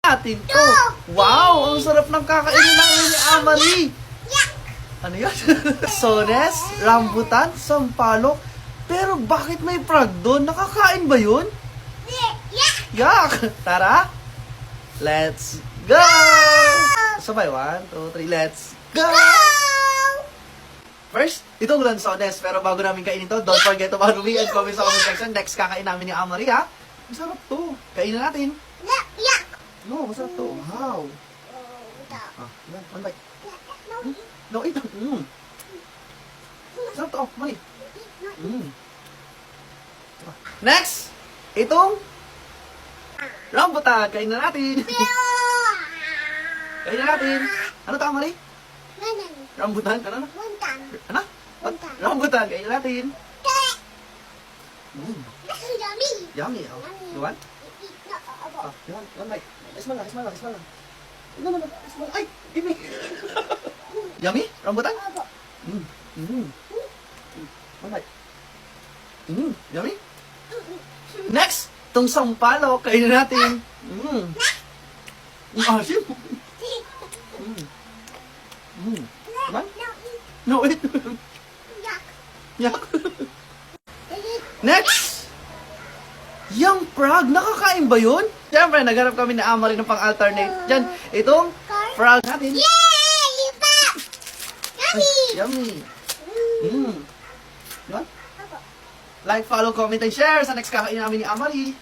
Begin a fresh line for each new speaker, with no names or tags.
natin to. Wow, ang sarap ng kakainin namin ni Amari. Ano yan? Sones, rambutan, sampalok. Pero bakit may frog doon? Nakakain ba yun? Yak! Tara! Let's go! Sabay, 1, 2, 3, let's go! First, itong lansones. Pero bago namin kainin to, don't forget to follow me and comment sa comment section. Next, kakain namin ni Amari, ha? Masarap to. Kainin natin. No, masarap to. Wow. Ah, yan, one bite. No, ito. Sarap to. Oh, mali. Next, itong rambutan. Kain na natin. Kain na natin. Ano to, Mali? Rambutan? Ano na? Ano? Rambutan. Kain na natin. Yummy. Oh. You want? Ah, you want? One bite. Ismal lang. No. Ismal. Ay, give me. Yummy? Rambutan? One bite. Yummy? Next, itong sampalok, kainin natin. Asim. Diba? No, wait. Yak. Next, yung frog, nakakain ba yun? Siyempre, naghanap kami na Amari ng pang-alternate. Diyan, itong frog natin. Yummy. Diba? Like, follow, comment, and share sa next kakain namin ni Amari.